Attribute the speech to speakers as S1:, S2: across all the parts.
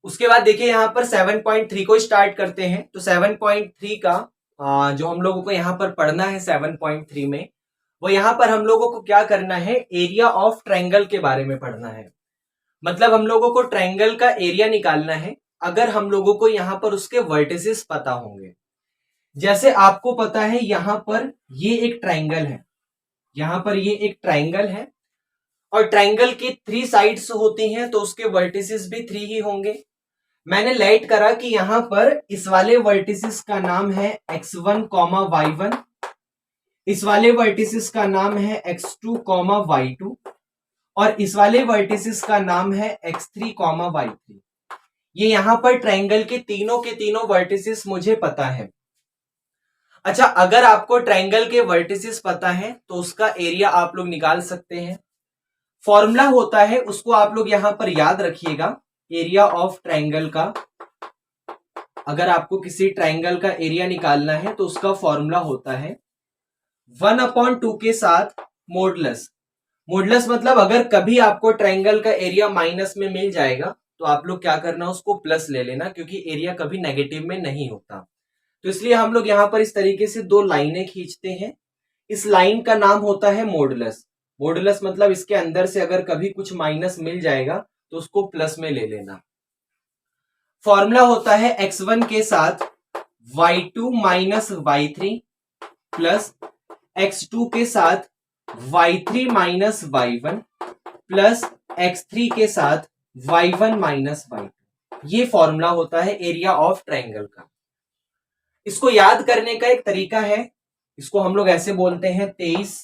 S1: उसके बाद देखिए यहाँ पर 7.3 को स्टार्ट करते हैं। तो 7.3 का जो हम लोगों को यहाँ पर पढ़ना है 7.3 में, वो यहाँ पर हम लोगों को क्या करना है, एरिया ऑफ ट्रायंगल के बारे में पढ़ना है। मतलब हम लोगों को ट्रायंगल का एरिया निकालना है अगर हम लोगों को यहाँ पर उसके वर्टिसेस पता होंगे। जैसे आपको पता है यहाँ पर ये एक ट्रायंगल है, यहाँ पर ये एक ट्रायंगल है और ट्रायंगल की 3 साइड्स होती हैं तो उसके वर्टिसेस भी 3 ही होंगे। मैंने लाइट करा कि यहां पर इस वाले वर्टिसेस का नाम है x1, y1, इस वाले वर्टिसेस का नाम है x2, y2 और इस वाले वर्टिसेस का नाम है x3, y3। ये यहां पर ट्रायंगल के तीनों वर्टिसेस मुझे पता है। अच्छा, अगर आपको ट्रायंगल के वर्टिसेस पता है तो उसका एरिया आप लोग निकाल सकते हैं। फॉर्मूला होता है, उसको आप लोग यहां पर याद रखिएगा, एरिया ऑफ ट्रायंगल का। अगर आपको किसी ट्रायंगल का एरिया निकालना है तो उसका फॉर्मूला होता है 1/2 के साथ मॉडुलस। मॉडुलस मतलब अगर कभी आपको ट्रायंगल का एरिया माइनस में मिल जाएगा तो आप लोग क्या करना, उसको प्लस ले लेना, क्योंकि एरिया कभी नेगेटिव में नहीं होता। तो इसलिए हम लोग यहां पर इस तरीके से 2 लाइनें खींचते हैं। इस लाइन का नाम होता है मॉडुलस। मॉडुलस मतलब इसके अंदर से अगर कभी कुछ माइनस मिल जाएगा तो उसको प्लस में ले लेना। फॉर्मूला होता है x1 के साथ y2 minus y3 plus x2 के साथ y3 minus y1 plus x3 के साथ y1 माइनस y2। ये फॉर्मूला होता है एरिया ऑफ ट्रायंगल का। इसको याद करने का एक तरीका है, इसको हम लोग ऐसे बोलते हैं 23,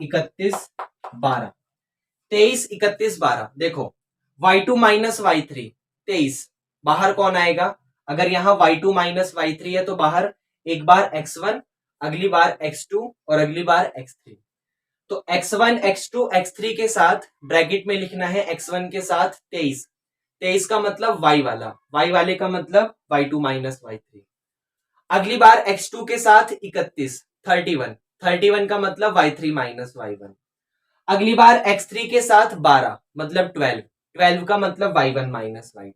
S1: 31, 12। 23, 31, 12। देखो y2 माइनस y3 23, बाहर कौन आएगा, अगर यहां y2 माइनस y3 है तो बाहर एक बार x1, अगली बार x2 और अगली बार x3। तो x1, x2, x3 के साथ ब्रैकेट में लिखना है x1 के साथ 23। 23 का मतलब y वाला, y वाले का मतलब y2 माइनस y3। अगली बार x2 के साथ 31, 31। 31 का मतलब y3 माइनस y1। अगली बार x3 के साथ 12 मतलब 12। 12 का मतलब y1 माइनस y2।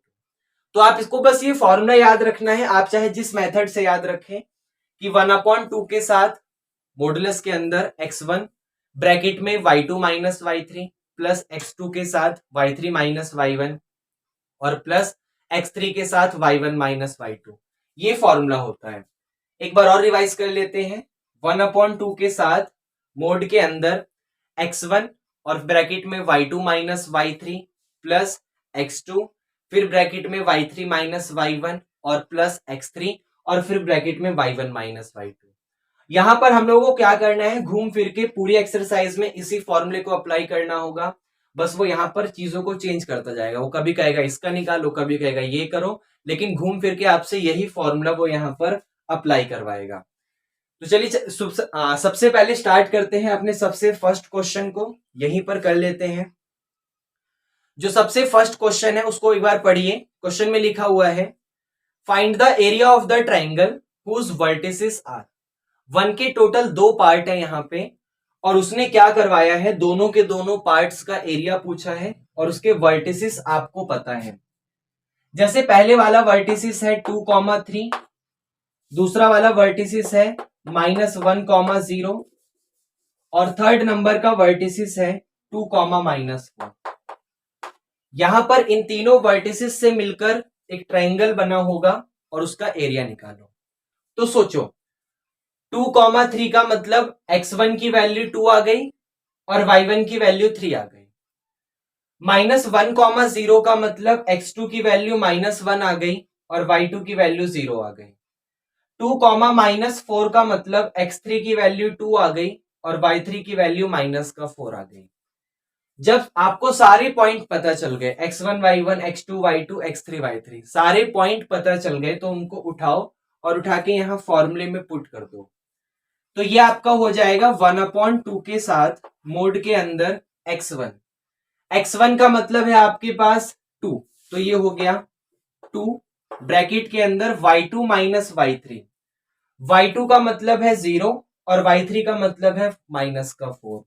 S1: तो आप इसको बस ये फॉर्मूला याद रखना है, आप चाहे जिस मेथड से याद रखें कि 1/2 के साथ मॉडुलस के अंदर x1 ब्रैकेट में y2 minus y3 plus x2 के साथ y3 माइनस y1 और प्लस x3 के साथ y1 माइनस y2। ये फॉर्मूला होता है। एक बार और रिवाइज कर लेते हैं। 1/2 के साथ मोड के अंदर x1 और ब्रैकेट में y2 minus y3 plus x2, फिर ब्रैकेट में y3 माइनस y1 और प्लस x3 और फिर ब्रैकेट में y1 माइनस y2। यहां पर हम लोगों को क्या करना है, घूम फिर के पूरी एक्सरसाइज में इसी फॉर्मूले को अप्लाई करना होगा। बस वो यहां पर चीजों को चेंज करता जाएगा, वो कभी कहेगा इसका निकालो, कभी कहेगा ये करो, लेकिन घूम फिर के आपसे यही फॉर्मूला वो यहां पर अप्लाई करवाएगा। तो चलिए सबसे पहले स्टार्ट करते हैं अपने सबसे फर्स्ट क्वेश्चन को, यहीं पर कर लेते हैं। जो सबसे फर्स्ट क्वेश्चन है उसको एक बार पढ़िए। क्वेश्चन में लिखा हुआ है find the area of the triangle whose vertices are. 1 के टोटल 2 पार्ट है यहाँ पे और उसने क्या करवाया है, दोनों के दोनों पार्ट्स का एरिया पूछा है और उसके वर्टिसेस आपको पता है। जैसे पहले वाला वर्टिसेस है 2,3, दूसरा वाला वर्टिसेस है -1,0 और थर्ड नंबर का वर्टिसेस है 2,-4। यहां पर इन तीनों वर्टिसेस से मिलकर एक ट्रायंगल बना होगा और उसका एरिया निकालो। तो सोचो 2,3 का मतलब x1 की वैल्यू 2 आ गई और y1 की वैल्यू 3 आ गई। -1,0 का मतलब x2 की वैल्यू -1 आ गई और y2 की वैल्यू 0 आ गई। 2,-4 का मतलब x3 की वैल्यू 2 आ गई और y3 की वैल्यू -4 आ गई। जब आपको सारे पॉइंट पता चल गए, x1 y1 x2 y2 x3 y3 सारे पॉइंट पता चल गए, तो उनको उठाओ और उठा के यहां फॉर्मूले में पुट कर दो। तो ये आपका हो जाएगा 1/2 के साथ मोड के अंदर x1। x1 का मतलब है आपके पास 2, तो ये हो गया 2 ब्रैकेट के अंदर y2 माइनस y3। y2 का मतलब है 0 और y3 का मतलब है -4।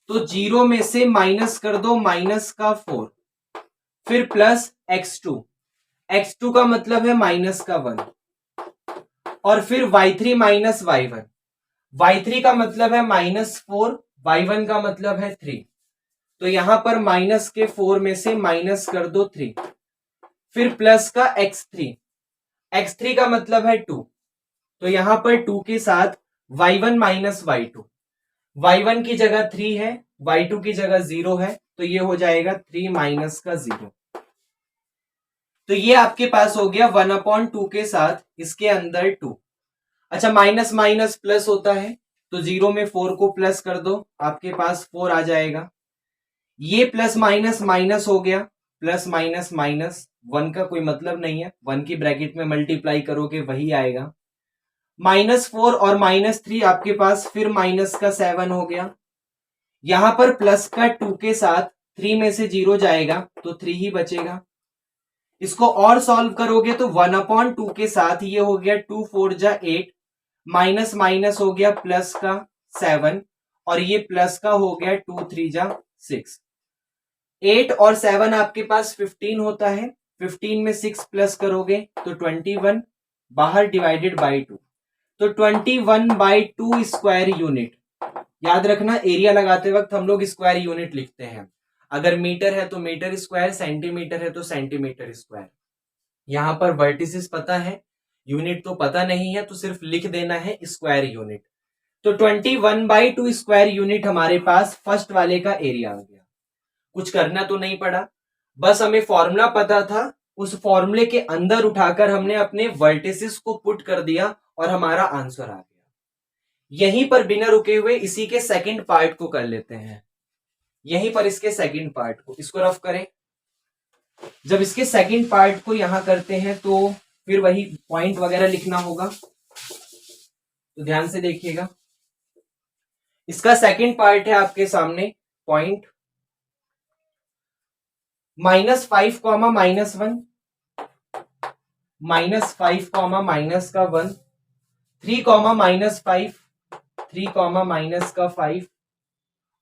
S1: तो 0 में से माइनस कर दो -4, फिर प्लस x2। x2 का मतलब है माइनस का 1, और फिर y3 माइनस y1, y3 का मतलब है -4, y1 का मतलब है 3, तो यहां पर माइनस के 4 में से माइनस कर दो 3, फिर प्लस का x3, x3 का मतलब है 2, तो यहां पर 2 के साथ y1 माइनस y2, y1 की जगह 3 है, y2 की जगह 0 है, तो ये हो जाएगा 3 माइनस का 0। तो ये आपके पास हो गया 1/2 के साथ इसके अंदर 2। अच्छा, माइनस माइनस प्लस होता है, तो 0 में 4 को प्लस कर दो, आपके पास 4 आ जाएगा। ये प्लस माइनस माइनस हो गया, प्लस माइनस माइनस, 1 का कोई मतलब नहीं है, 1 की ब्रैकेट में मल्टीप्लाई करोगे वही आएगा। -4 और -3 आपके पास फिर माइनस का 7 हो गया। यहां पर प्लस का 2 के साथ 3 में से 0 जाएगा तो 3 ही बचेगा। इसको और सॉल्व करोगे तो 1/2 के साथ ये हो गया 2 4 जा 8, माइनस माइनस हो गया प्लस का 7, और ये प्लस का हो गया 2 3 जा 6। 8 और 7 आपके पास 15 होता है, 15 में 6 प्लस करोगे तो 21, बाहर डिवाइडेड बाई 2, तो 21/2 स्क्वायर यूनिट। याद रखना, एरिया लगाते वक्त हम लोग स्क्वायर यूनिट लिखते हैं, अगर मीटर है तो मीटर स्क्वायर, सेंटीमीटर है तो सेंटीमीटर स्क्वायर। यहां पर वर्टिसेस पता है, यूनिट तो पता नहीं है, तो सिर्फ लिख देना है स्क्वायर यूनिट। तो 21/2 स्क्वायर यूनिट हमारे पास फर्स्ट वाले का एरिया आ गया। कुछ करना तो नहीं पड़ा, बस हमें फॉर्मूला पता था, उस फॉर्मूले के अंदर उठाकर हमने अपने वर्टिसेस को पुट कर दिया और हमारा आंसर आ गया। यहीं पर बिना रुके हुए इसी के सेकंड पार्ट को कर लेते हैं। यहीं पर इसके सेकंड पार्ट को, इसको रफ करें। जब इसके सेकंड पार्ट को यहां करते हैं तो फिर वही पॉइंट वगैरह लिखना होगा, तो ध्यान से देखिएगा। इसका सेकंड पार्ट है आपके सामने पॉइंट -5, -1, -5, माइनस का 1, 3, -5, 3, माइनस का 5,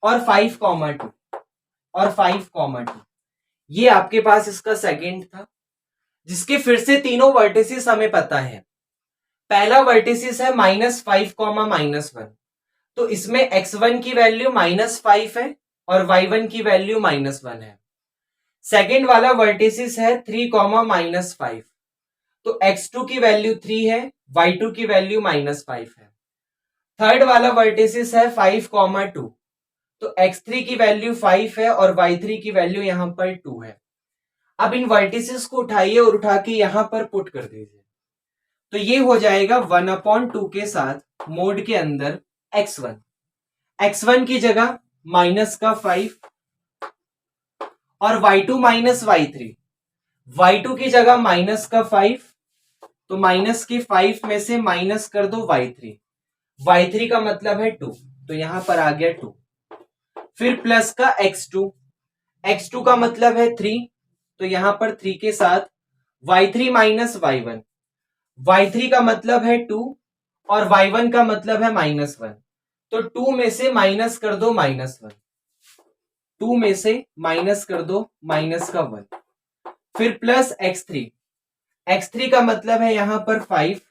S1: और 5, 2, और 5, 2। ये आपके पास इसका सेकंड था, जिसके फिर से तीनों वर्टिसेस हमें पता है। पहला वर्टिसेस है -5, -1, तो इसमें x1 की वैल्यू -5 है और y1 की वैल्यू -1 है। सेकेंड वाला वर्टिसेस है 3, -5, तो x2 की वैल्यू 3 है, y2 की वैल्यू -5 है। थर्ड वाला वर्टिसेस है 5, 2, तो x3 की वैल्यू 5 है और y3 की वैल्यू यहां पर 2 है। अब इन वर्टिसेस को उठाइए और उठा के यहां पर पुट कर दीजिए, तो ये हो जाएगा 1/2 के साथ मोड के अंदर x1 की जगह माइनस का 5, और y2 माइनस y3 की जगह माइनस का 5, तो माइनस के 5 में से माइनस कर दो y3 का मतलब है 2, तो यहां पर आ गया 2, फिर प्लस का x2 का मतलब है 3, तो यहां पर 3 के साथ y3 माइनस y1 का मतलब है 2, और y1 का मतलब है -1, तो 2 में से माइनस कर दो -1, 2 में से माइनस कर दो माइनस का 1, फिर प्लस x3 का मतलब है यहां पर 5,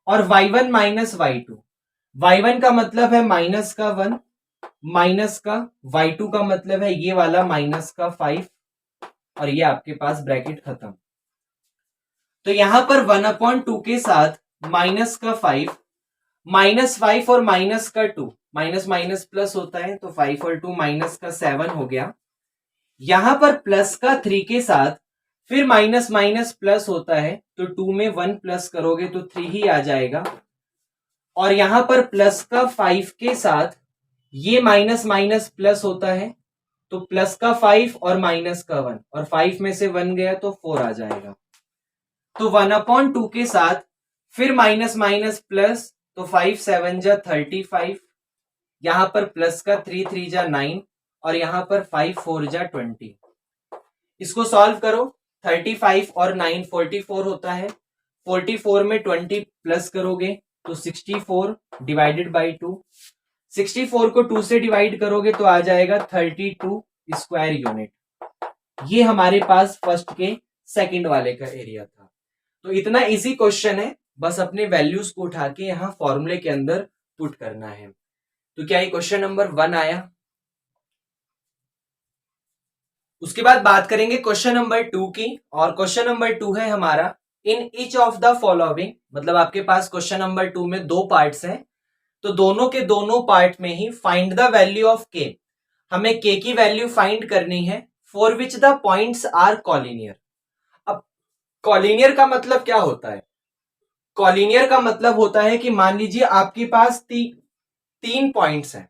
S1: और y1 माइनस y1 का मतलब है माइनस का 1, माइनस का y2 का मतलब है ये वाला माइनस का 5, और ये आपके पास ब्रैकेट खत्म। तो यहां पर 1/2 के साथ माइनस का 5, -5 और माइनस का 2, माइनस माइनस प्लस होता है, तो 5 और 2 माइनस का 7 हो गया। यहां पर प्लस का 3 के साथ फिर माइनस माइनस प्लस होता है, तो 2 में 1 प्लस करोगे तो 3 ही आ जाएगा। और यहां पर प्लस का 5 के साथ ये माइनस माइनस प्लस होता है, तो प्लस का 5 और माइनस का 1, और 5 में से 1 गया तो 4 आ जाएगा। तो 1/2 के साथ फिर माइनस माइनस प्लस, तो 5 7 जा 35, यहां पर प्लस का 3 3 जा 9, और यहां पर 5 4 जा 20। इसको सॉल्व करो, 35 और 9 44 होता है, 44 में 20 प्लस करोगे तो 64 डिवाइडेड बाई 2, 64 को 2 से डिवाइड करोगे तो आ जाएगा 32 स्क्वायर यूनिट। ये हमारे पास फर्स्ट के सेकंड वाले का एरिया था। तो इतना इजी क्वेश्चन है, बस अपने वैल्यूज को उठा के यहाँ फॉर्मूले के अंदर पुट करना है। तो क्या ये क्वेश्चन नंबर 1 आया। उसके बाद बात करेंगे क्वेश्चन नंबर 2 की, और क्वेश्चन नंबर 2 है हमारा in each of the following, मतलब आपके पास क्वेश्चन नंबर 2 में 2 पार्ट्स हैं, तो दोनों के दोनों पार्ट में ही find the value of K, हमें के की वैल्यू फाइंड करनी है for which the points are collinear. अब कॉलिनियर का मतलब क्या होता है? कॉलिनियर का मतलब होता है कि मान लीजिए आपके पास तीन पॉइंट्स हैं,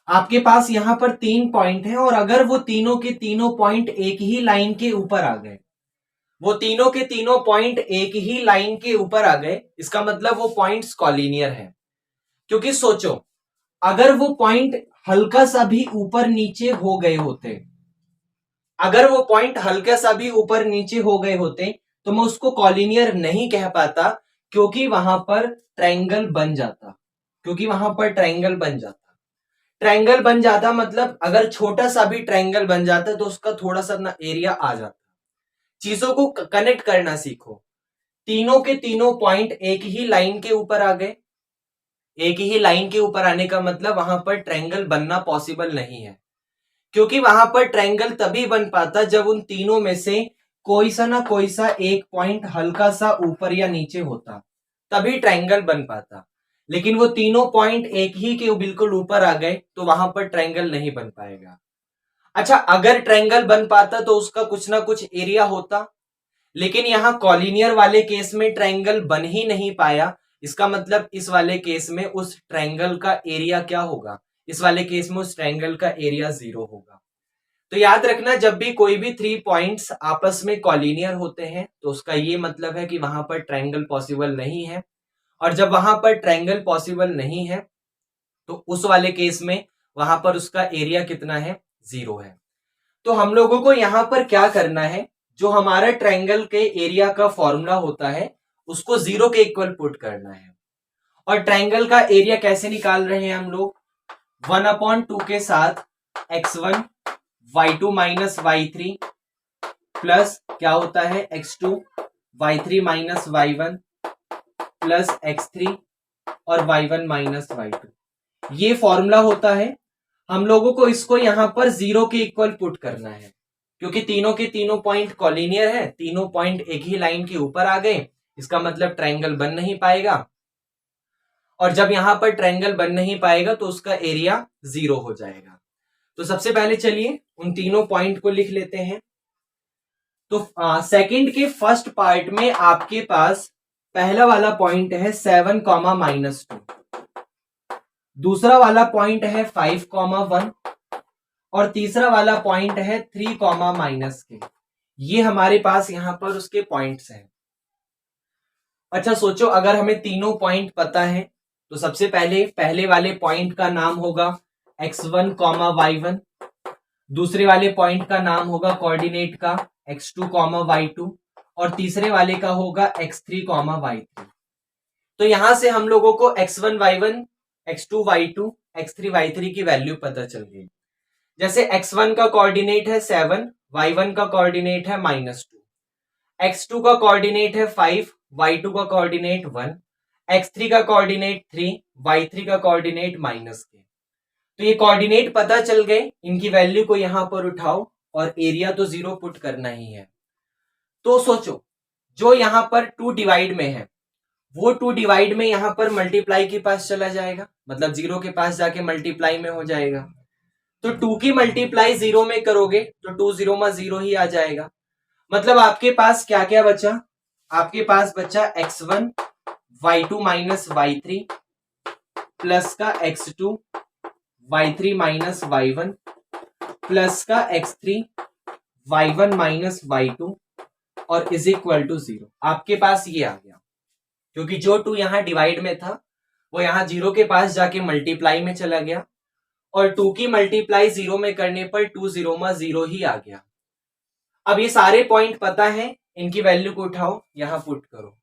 S1: आपके पास यहां पर 3 पॉइंट हैं, और अगर वो तीनों के तीनों पॉइंट एक ही लाइन के ऊपर आ गए, वो तीनों के तीनों पॉइंट एक ही लाइन के ऊपर आ गए, इसका मतलब वो पॉइंट्स कॉलिनियर है। क्योंकि सोचो, अगर वो पॉइंट हल्का सा भी ऊपर नीचे हो गए होते, अगर वो पॉइंट हल्का सा भी ऊपर नीचे हो गए होते, तो मैं उसको कॉलिनियर नहीं कह पाता, क्योंकि वहां पर ट्रायंगल बन जाता, क्योंकि वहां पर ट्रायंगल बन जाता। ट्रायंगल बन जाता मतलब अगर छोटा सा भी ट्रायंगल बन जाता तो उसका थोड़ा सा ना एरिया आ जाता। चीजों को कनेक्ट करना सीखो। तीनों के तीनों पॉइंट एक ही लाइन के ऊपर आ गए, एक ही लाइन के ऊपर आने का मतलब वहां पर ट्रायंगल बनना पॉसिबल नहीं है, क्योंकि वहां पर ट्रायंगल तभी बन पाता जब उन तीनों में से कोई सा ना कोई सा एक पॉइंट हल्का सा ऊपर या नीचे होता, तभी ट्रायंगल बन पाता। लेकिन वो तीनों पॉइंट एक ही के बिल्कुल ऊपर आ गए तो वहां पर ट्रायंगल नहीं बन पाएगा। अच्छा, अगर ट्रायंगल बन पाता तो उसका कुछ ना कुछ एरिया होता, लेकिन यहां कॉलिनियर वाले केस में ट्रायंगल बन ही नहीं पाया, इसका मतलब इस वाले केस में उस ट्रायंगल का एरिया क्या होगा? इस वाले केस में उस ट्रायंगल का एरिया 0 होगा। तो याद रखना, जब भी कोई भी 3 पॉइंट्स आपस में कॉलिनियर होते हैं तो उसका ये मतलब है कि वहां पर ट्रायंगल पॉसिबल नहीं है, और जब वहां पर ट्रायंगल पॉसिबल नहीं है तो उस वाले केस में वहां पर उसका एरिया कितना है? 0 है। तो हम लोगों को यहां पर क्या करना है, जो हमारा ट्रायंगल के एरिया का फॉर्मूला होता है उसको 0 के इक्वल पुट करना है। और ट्रायंगल का एरिया कैसे निकाल रहे हैं हम लोग? 1/2 के साथ x1 y2 minus y3 plus क्या होता है x2 y3 minus y1 plus x3 और y1 माइनस y2, ये फॉर्मूला होता है। हम लोगों को इसको यहां पर 0 के इक्वल पुट करना है, क्योंकि तीनों के तीनों पॉइंट कॉलिनियर है, तीनों पॉइंट एक ही लाइन के ऊपर आ गए, इसका मतलब ट्रायंगल बन नहीं पाएगा, और जब यहां पर ट्रायंगल बन नहीं पाएगा तो उसका एरिया 0 हो जाएगा। तो सबसे पहले चलिए उन तीनों पॉइंट को लिख लेते हैं। तो सेकंड के फर्स्ट पार्ट में आपके पास पहला वाला पॉइंट है 7, -2, दूसरा वाला पॉइंट है 5, 1 और तीसरा वाला पॉइंट है 3, -k। ये हमारे पास यहां पर उसके पॉइंट्स हैं। अच्छा सोचो, अगर हमें तीनों पॉइंट पता है तो सबसे पहले वाले पॉइंट का नाम होगा x1, y1, दूसरे वाले पॉइंट का नाम होगा कोऑर्डिनेट का x2, y2, और तीसरे वाले का होगा x3, y3। तो यहां से हम लोगों को x1, y1, x2, y2, x3, y3 की वैल्यू पता चल गई। जैसे x1 का कोऑर्डिनेट है 7, y1 का कोऑर्डिनेट है -2, x2 का कोऑर्डिनेट है 5, y2 का कोऑर्डिनेट 1, x3 का कोऑर्डिनेट 3, y3 का कोऑर्डिनेट -k। तो ये कोऑर्डिनेट पता चल गए, इनकी वैल्यू को यहां पर उठाओ और एरिया तो 0 पुट करना ही है। तो सोचो, जो यहां पर 2 डिवाइड में है वो 2 डिवाइड में यहां पर मल्टीप्लाई के पास चला जाएगा, मतलब 0 के पास जाके मल्टीप्लाई में हो जाएगा। तो 2 की मल्टीप्लाई 0 में करोगे तो 2 0 में 0 ही आ जाएगा। मतलब आपके पास क्या क्या बचा? आपके पास बचा x1 y2 minus y3 plus का x2 y3 minus y1 plus का x3 y1 माइनस y2 और इज इक्वल टू 0। आपके पास ये आ गया, क्योंकि जो 2 यहां डिवाइड में था वो यहां 0 के पास जाके मल्टीप्लाई में चला गया, और 2 की मल्टीप्लाई 0 में करने पर 2 0 में 0 ही आ गया। अब ये सारे पॉइंट पता है, इनकी वैल्यू को उठाओ, यहां पुट करो।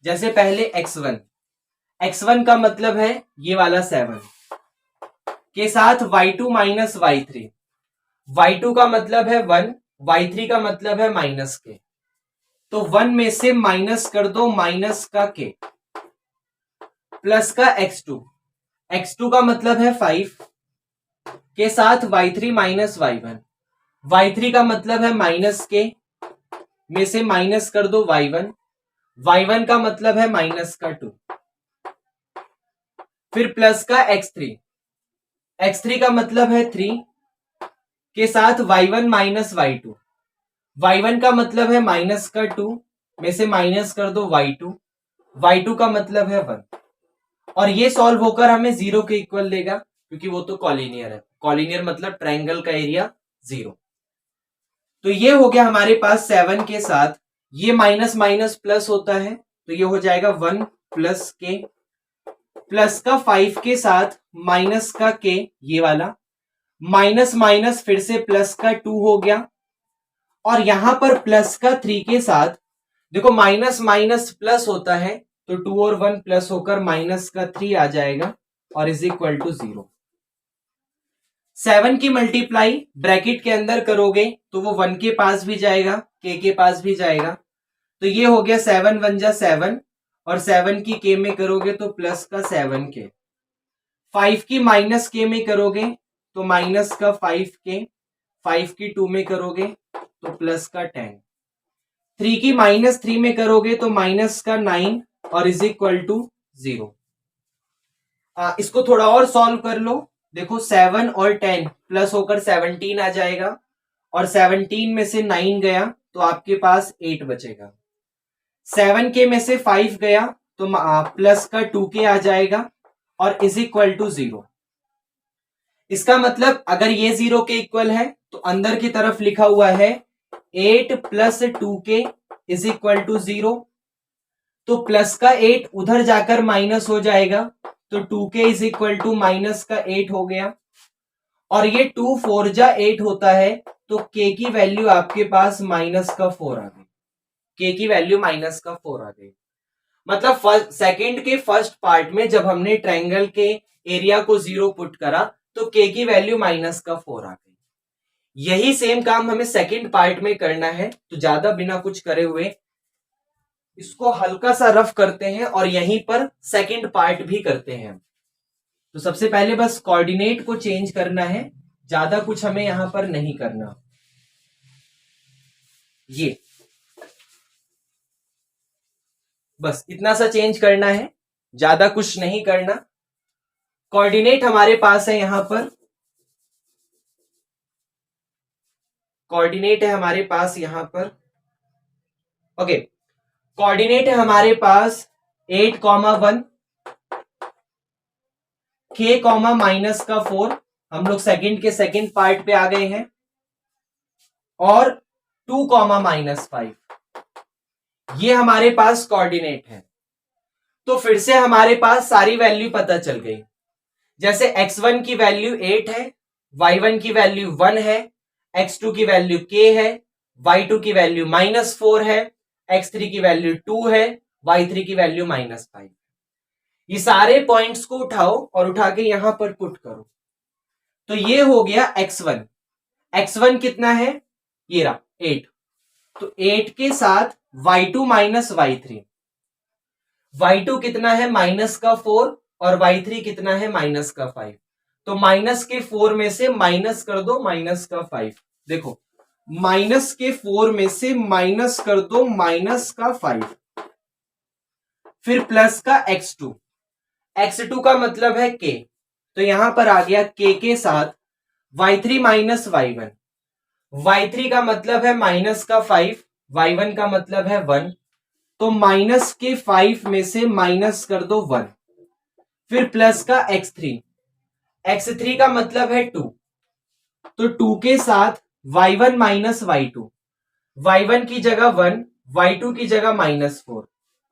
S1: जैसे पहले x1 का मतलब है ये वाला 7 के साथ y2 माइनस y3, y2 का मतलब है 1, y3 का मतलब है माइनस के, तो 1 में से माइनस कर दो माइनस का के, प्लस का x2 का मतलब है 5 के साथ y3 माइनस y1, y3 का मतलब है माइनस के में से माइनस कर दो y1 का मतलब है माइनस का 2, फिर प्लस का x3 का मतलब है 3 के साथ y1 माइनस y1 का मतलब है माइनस का 2 में से माइनस कर दो y2 का मतलब है 1, और ये सॉल्व होकर हमें 0 के इक्वल देगा क्योंकि वो तो कॉलिनियर है। कॉलिनियर मतलब ट्रायंगल का एरिया 0। तो ये हो गया हमारे पास 7 के साथ, ये माइनस माइनस प्लस होता है तो ये हो जाएगा 1 प्लस के, प्लस का 5 के साथ माइनस का के, ये वाला माइनस माइनस फिर से प्लस का 2 हो गया, और यहां पर प्लस का 3 के साथ, देखो माइनस माइनस प्लस होता है तो 2 और 1 प्लस होकर माइनस का 3 आ जाएगा और इज इक्वल टू 0। 7 की मल्टीप्लाई ब्रैकेट के अंदर करोगे तो वो 1 के पास भी जाएगा, के पास भी जाएगा, तो ये हो गया 7 1 जा 7, और 7 की के में करोगे तो प्लस का 7 के, 5 की माइनस के में करोगे तो माइनस का 5 के, 5 की 2 में करोगे तो प्लस का 10, 3 की माइनस 3 में करोगे तो माइनस का 9 और इज इक्वल टू 0। इसको थोड़ा और सॉल्व कर लो, देखो 7 और 10 प्लस होकर 17 आ जाएगा, और 17 में से 9 गया तो आपके पास 8 बचेगा, 7 के में से 5 गया तो प्लस का 2 के आ जाएगा और इज इक्वल टू 0। इसका मतलब अगर ये 0 के इक्वल है तो अंदर की तरफ लिखा हुआ है 8 प्लस 2 के इज इक्वल टू 0, तो प्लस का 8 उधर जाकर माइनस हो जाएगा तो 2k is equal to minus का 8 हो गया, और ये 2 4 जा 8 होता है तो k की वैल्यू आपके पास माइनस का 4 आ गई, k की वैल्यू माइनस का 4 आ गई। मतलब सेकंड के फर्स्ट पार्ट में जब हमने ट्रायंगल के एरिया को 0 पुट करा तो k की वैल्यू माइनस का 4 आ गई। यही सेम काम हमें सेकंड पार्ट में करना है, तो ज्यादा बिना कुछ करे हुए इसको हल्का सा रफ करते हैं और यहीं पर सेकंड पार्ट भी करते हैं। तो सबसे पहले बस कोऑर्डिनेट को चेंज करना है, ज्यादा कुछ हमें यहां पर नहीं करना, ये बस इतना सा चेंज करना है, ज्यादा कुछ नहीं करना। कोऑर्डिनेट हमारे पास है यहां पर, कोऑर्डिनेट है हमारे पास यहां पर, ओके, कोऑर्डिनेट है हमारे पास 8,1 k माइनस का 4, हम लोग सेकंड के सेकंड पार्ट पे आ गए हैं, और 2 माइनस 5, ये हमारे पास कोऑर्डिनेट है। तो फिर से हमारे पास सारी वैल्यू पता चल गई, जैसे x1 की वैल्यू 8 है, y1 की वैल्यू 1 है, x2 की वैल्यू k है, y2 की वैल्यू -4 है, x3 की वैल्यू 2 है, y3 की वैल्यू -5। ये सारे पॉइंट्स को उठाओ और उठा के यहां पर पुट करो, तो ये हो गया x1 कितना है, ये रहा 8, तो 8 के साथ y2 माइनस y3 कितना है माइनस का 4, और y3 कितना है माइनस का 5, तो माइनस के 4 में से माइनस कर दो माइनस का 5, देखो माइनस के 4 में से माइनस कर दो माइनस का 5, फिर प्लस का x2 का मतलब है k, तो यहां पर आ गया k के साथ y3 माइनस y3 का मतलब है माइनस का 5, y1 का मतलब है 1, तो माइनस के 5 में से माइनस कर दो 1, फिर प्लस का x3 का मतलब है 2, तो 2 के साथ y1 माइनस y1 की जगह 1, y2 की जगह -4,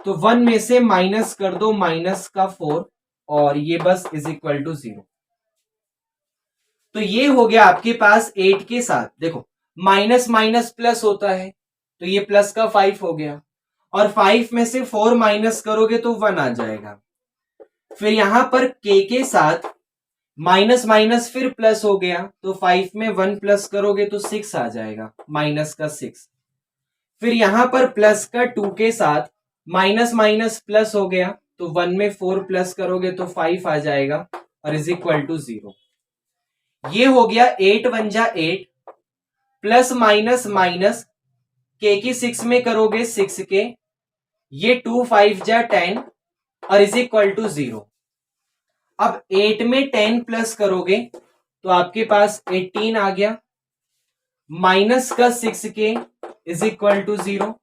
S1: तो 1 में से माइनस कर दो माइनस का 4, और ये बस इज इक्वल टू 0। तो ये हो गया आपके पास 8 के साथ, देखो माइनस माइनस प्लस होता है तो ये प्लस का 5 हो गया, और 5 में से 4 माइनस करोगे तो 1 आ जाएगा, फिर यहां पर k के साथ माइनस माइनस फिर प्लस हो गया, तो 5 में 1 प्लस करोगे तो 6 आ जाएगा, माइनस का 6। फिर यहां पर प्लस का 2 के साथ माइनस माइनस प्लस हो गया, तो 1 में 4 प्लस करोगे तो 5 आ जाएगा और इज इक्वल टू 0। ये हो गया 8 1 जा 8 प्लस माइनस माइनस के की 6 में करोगे 6 के, ये 2 5 जा 10 और इज इक्वल टू 0। अब 8 में 10 प्लस करोगे तो आपके पास 18 आ गया, माइनस का 6 के इज इक्वल टू 0।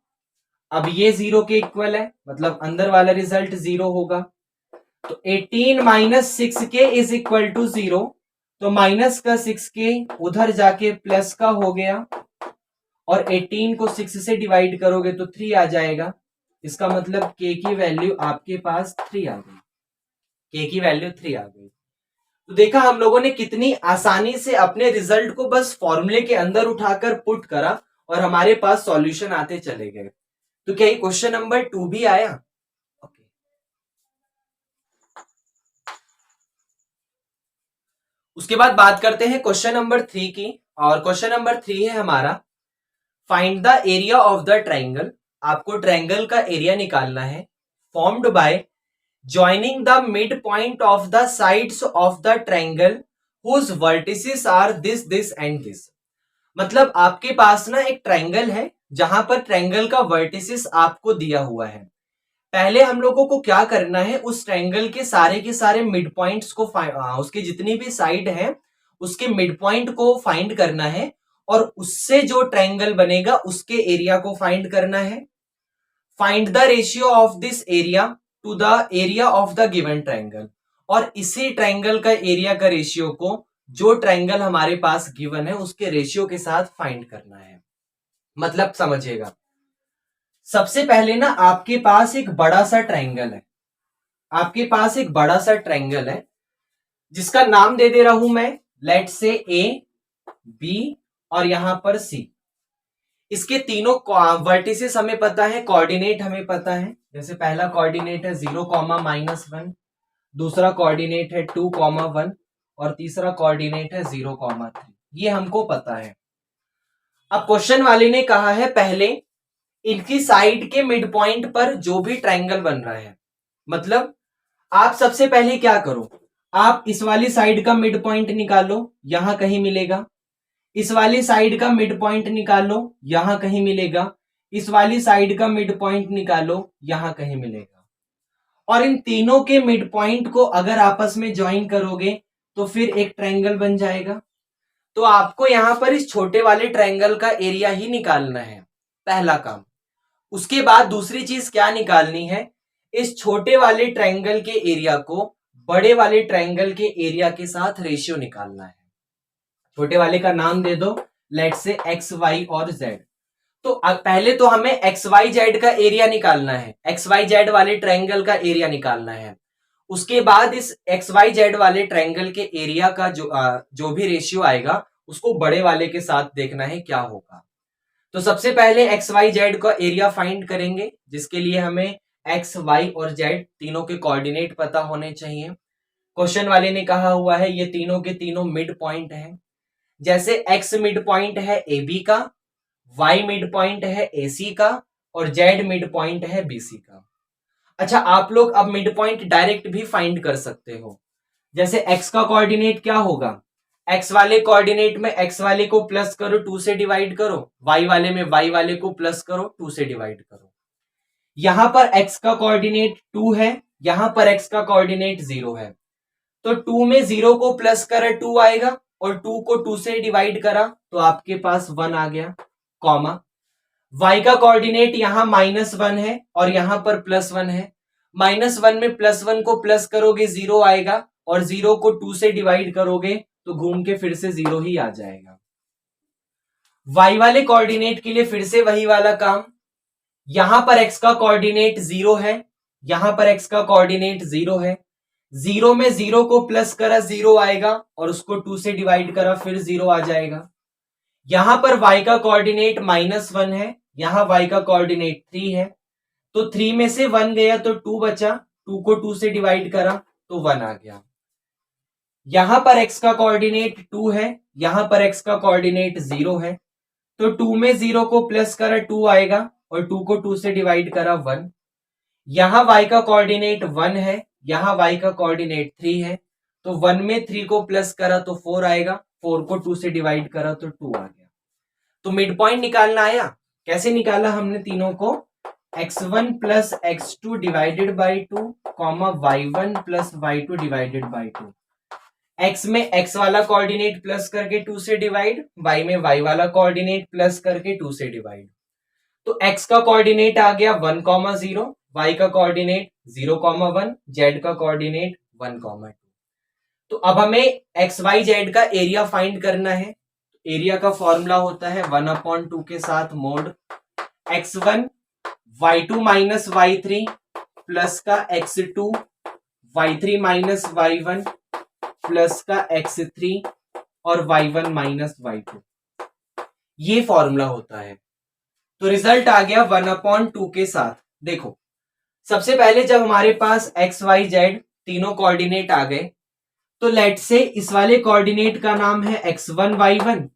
S1: अब ये 0 के इक्वल है, मतलब अंदर वाला रिजल्ट 0 होगा। तो 18 माइनस 6 के इज इक्वल टू 0, तो माइनस का 6 के उधर जाके प्लस का हो गया और 18 को 6 से डिवाइड करोगे तो 3 आ जाएगा। इसका मतलब के की वैल्यू आपके पास 3 आ गई, के की वैल्यू 3 आ गई। तो देखा हम लोगों ने कितनी आसानी से अपने रिजल्ट को बस फॉर्मूले के अंदर उठाकर पुट करा और हमारे पास सॉल्यूशन आते चले गए। तो क्या ये क्वेश्चन नंबर 2 भी आया? ओके। उसके बाद बात करते हैं क्वेश्चन नंबर 3 की, और क्वेश्चन नंबर 3 है हमारा find the area of the triangle. आपको ट्राइंगल का एरिया निकालना है, formed by joining the midpoint of the sides of the triangle whose vertices are this and this। मतलब आपके पास ना एक ट्रायंगल है जहां पर ट्रायंगल का वर्टिसेस आपको दिया हुआ है। पहले हम लोगों को क्या करना है, उस ट्रायंगल के सारे मिड पॉइंट्स को उसके जितनी भी साइड है उसके मिड पॉइंट को फाइंड करना है और उससे जो ट्रायंगल बनेगा उसके एरिया को फाइंड करना है। Find the ratio of this area to the area of the given triangle. और इसी ट्रायंगल का एरिया का रेशियो को जो ट्रायंगल हमारे पास गिवन है उसके रेशियो के साथ फाइंड करना है। मतलब समझिएगा, सबसे पहले ना आपके पास एक बड़ा सा ट्रायंगल है, आपके पास एक बड़ा सा ट्रायंगल है जिसका नाम दे दे रहा हूं मैं, लेट से ए बी और यहां पर सी। इसके तीनों वर्टिसेस हमें पता है, कोऑर्डिनेट हमें पता है। जैसे पहला कोऑर्डिनेट है 0,-1, दूसरा कोऑर्डिनेट है 2,1 और तीसरा कोऑर्डिनेट है 0,3। ये हमको पता है। अब क्वेश्चन वाले ने कहा है पहले इनकी साइड के मिड पॉइंट पर जो भी ट्रायंगल बन रहा है, मतलब आप सबसे पहले क्या करो, आप इस वाली साइड का मिड पॉइंट निकालो, यहां कहीं मिलेगा। इस वाली साइड का मिड पॉइंट निकालो, यहां कहीं मिलेगा। इस वाली साइड का मिड पॉइंट निकालो, यहां कहीं मिलेगा। और इन तीनों के मिड पॉइंट को अगर आपस में ज्वाइन करोगे तो फिर एक ट्रायंगल बन जाएगा। तो आपको यहां पर इस छोटे वाले ट्रायंगल का एरिया ही निकालना है, पहला काम। उसके बाद दूसरी चीज क्या निकालनी है, इस छोटे वाले ट्रायंगल के एरिया को बड़े वाले ट्रायंगल के एरिया के साथ रेशियो निकालना है। छोटे वाले का नाम दे दो, लेट से एक्स वाई और जेड। तो पहले तो हमें एक्स वाई जेड का एरिया निकालना है, एक्स वाई जेड वाले ट्रायंगल का एरिया निकालना है। उसके बाद इस एक्स वाई जेड वाले ट्रायंगल के एरिया का जो भी रेशियो आएगा उसको बड़े वाले के साथ देखना है क्या होगा। तो सबसे पहले एक्स वाई जेड का एरिया फाइंड करेंगे, जिसके लिए हमें एक्स वाई और जेड तीनों के कोऑर्डिनेट पता होने चाहिए। क्वेश्चन वाले ने कहा हुआ है ये तीनों के तीनों मिड पॉइंट है। जैसे एक्स मिड पॉइंट है ए बी का, वाई मिड पॉइंट है ए सी का और जेड मिड पॉइंट है बी सी का। अच्छा, आप लोग अब मिड पॉइंट डायरेक्ट भी फाइंड कर सकते हो। जैसे एक्स का कोऑर्डिनेट क्या होगा, एक्स वाले कोऑर्डिनेट में एक्स वाले को प्लस करो 2 से डिवाइड करो, वाई वाले में वाई वाले को प्लस करो 2 से डिवाइड करो। यहां पर एक्स का कोऑर्डिनेट 2 है, यहां पर एक्स का कोऑर्डिनेट 0 है, तो 2 में 0 को प्लस करा 2 आएगा और 2 को 2 से डिवाइड करा तो आपके पास 1 आ गया, कॉमा। y का कोऑर्डिनेट यहां -1 है और यहां पर +1 है। -1 में +1 को प्लस करोगे 0 आएगा और 0 को 2 से डिवाइड करोगे तो घूम के फिर से 0 ही आ जाएगा। y वाले कोऑर्डिनेट के लिए फिर से वही वाला काम, यहां पर x का कोऑर्डिनेट 0 है, यहां पर x का कोऑर्डिनेट 0 है। 0 में 0 को प्लस करा 0 आएगा और उसको 2 से डिवाइड करा फिर 0 आ जाएगा। यहां पर y का कोऑर्डिनेट -1 है, यहां y का कोऑर्डिनेट 3 है, तो 3 में से 1 गया तो 2 बचा, 2 को 2 से डिवाइड करा तो 1 आ गया। यहां पर x का कोऑर्डिनेट 2 है, यहां पर x का कोऑर्डिनेट 0 है, तो 2 में 0 को प्लस करा 2 आएगा और 2 को 2 से डिवाइड करा 1। यहां y का कोऑर्डिनेट 1 है, यहां y का कोऑर्डिनेट 3 है, तो 1 में 3 को प्लस करा तो 4 आएगा, 4 को 2 से डिवाइड करा तो 2 आ गया। तो मिड पॉइंट निकालना आया। कैसे निकाला हमने तीनों को, x1 plus x2 divided by 2 comma y1 plus y2 divided by 2। x में x वाला कोऑर्डिनेट प्लस करके 2 से डिवाइड, y में y वाला कोऑर्डिनेट प्लस करके 2 से डिवाइड। तो x का कोऑर्डिनेट आ गया 1, 0, y का कोऑर्डिनेट 0, 1, z का कोऑर्डिनेट 1, 2। तो अब हमें एक्स वाई जेड का एरिया फाइंड करना है। एरिया का फॉर्मूला होता है 1/2 के साथ mode x1 y2 minus y3 plus का x2 y3 minus y1 plus का x3 और y1 माइनस y2। ये फॉर्मूला होता है। तो रिजल्ट आ गया 1/2 के साथ। देखो, सबसे पहले जब हमारे पास एक्स वाई जेड तीनों कोऑर्डिनेट आ गए, तो लेट से इस वाले कोऑर्डिनेट का नाम है x1 y1,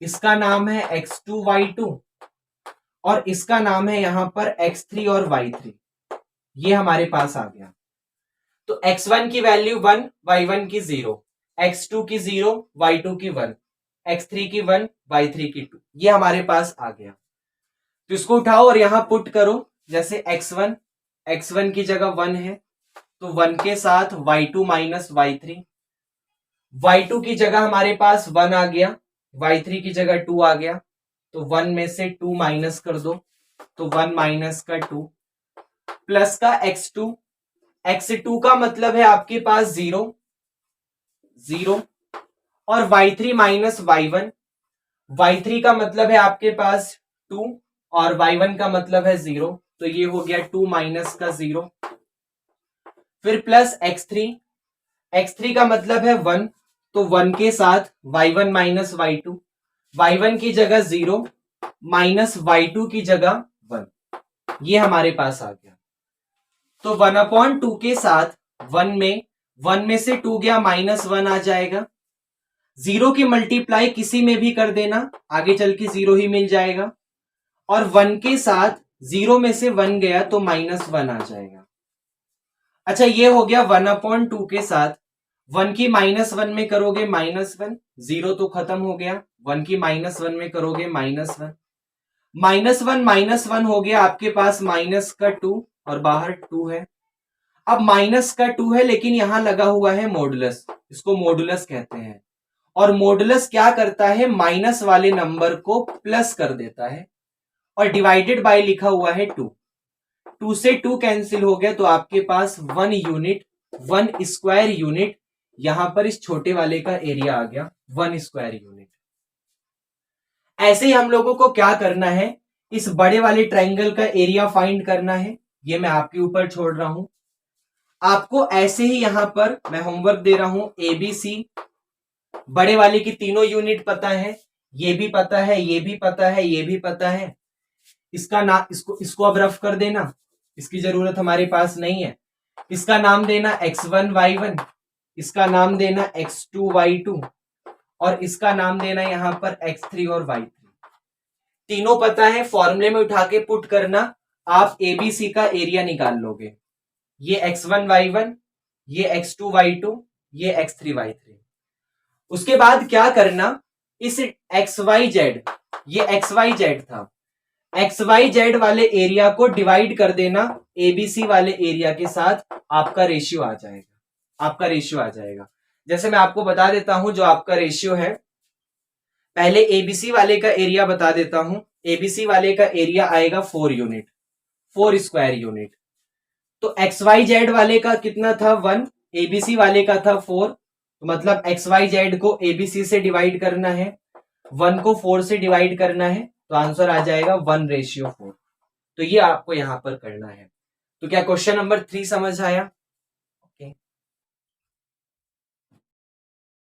S1: इसका नाम है x2 y2 और इसका नाम है यहां पर x3 और y3। ये हमारे पास आ गया। तो x1 की वैल्यू 1, y1 की 0, x2 की 0, y2 की 1, x3 की 1, y3 की 2। ये हमारे पास आ गया। तो इसको उठाओ और यहां पुट करो। जैसे x1 की जगह 1 है, तो 1 के साथ y2 माइनस y3, y2 की जगह हमारे पास 1 आ गया, y3 की जगह 2 आ गया, तो 1 में से 2 माइनस कर दो, तो 1 माइनस का 2 प्लस का x2 का मतलब है आपके पास 0 और y3 माइनस y3 का मतलब है आपके पास 2 और y1 का मतलब है 0, तो ये हो गया 2 माइनस का 0। फिर प्लस x3 का मतलब है 1, तो 1 के साथ y1 माइनस y2, y1 की जगह 0 माइनस y2 की जगह 1। ये हमारे पास आ गया। तो 1/2 के साथ 1 में से 2 गया माइनस 1 आ जाएगा। 0 की मल्टीप्लाई किसी में भी कर देना, आगे चल के 0 ही मिल जाएगा। और 1 के साथ 0 में से 1 गया तो माइनस 1 आ जाएगा। अच्छा, ये हो गया 1/2 के साथ 1 की माइनस 1 में करोगे -1, 0 तो खत्म हो गया। 1 की -1 में करोगे -1, -1 हो गया आपके पास माइनस का 2 और बाहर 2 है। अब माइनस का 2 है लेकिन यहां लगा हुआ है मॉडुलस, इसको मॉडुलस कहते हैं। और मॉडुलस क्या करता है, माइनस वाले नंबर को प्लस कर देता है। और डिवाइडेड बाय लिखा हुआ है 2 से 2 कैंसिल हो गया, तो आपके पास 1 यूनिट, 1 स्क्वायर यूनिट, यहां पर इस छोटे वाले का एरिया आ गया 1 स्क्वायर यूनिट। ऐसे ही हम लोगों को क्या करना है, इस बड़े वाले ट्रायंगल का एरिया फाइंड करना है। ये मैं आपके ऊपर छोड़ रहा हूं। आपको ऐसे ही यहां पर मैं होमवर्क दे रहा हूं, ABC बड़े वाले की तीनों यूनिट पता है, ये भी पता है, ये भी पता है, ये भी पता है। इसका नाम इसको अब रफ कर देना, इसकी जरूरत हमारे पास नहीं है। इसका नाम देना x1 y1, इसका नाम देना x2 y2 और इसका नाम देना यहां पर x3 और y3। तीनों पता है, फॉर्मूले में उठा के पुट करना, आप ABC का एरिया निकाल लोगे। ये x1 y1, ये x2 y2, ये x3 y3। उसके बाद क्या करना, इस xyz, ये xyz था, xyz वाले एरिया को डिवाइड कर देना ABC वाले एरिया के साथ, आपका रेशियो आ जाएगा। जैसे मैं आपको बता देता हूं जो आपका रेशियो है। पहले ABC वाले का एरिया बता देता हूं। ABC वाले का एरिया आएगा 4 यूनिट, 4 स्क्वायर यूनिट। तो XYZ वाले का कितना था 1, ABC वाले का था 4, तो मतलब XYZ को ABC से डिवाइड करना है, 1 को 4 से डिवाइड करना है, तो आंसर आ जाएगा 1/4। तो ये आपको यहां पर करना है। तो क्या क्वेश्चन नंबर 3 समझ आया?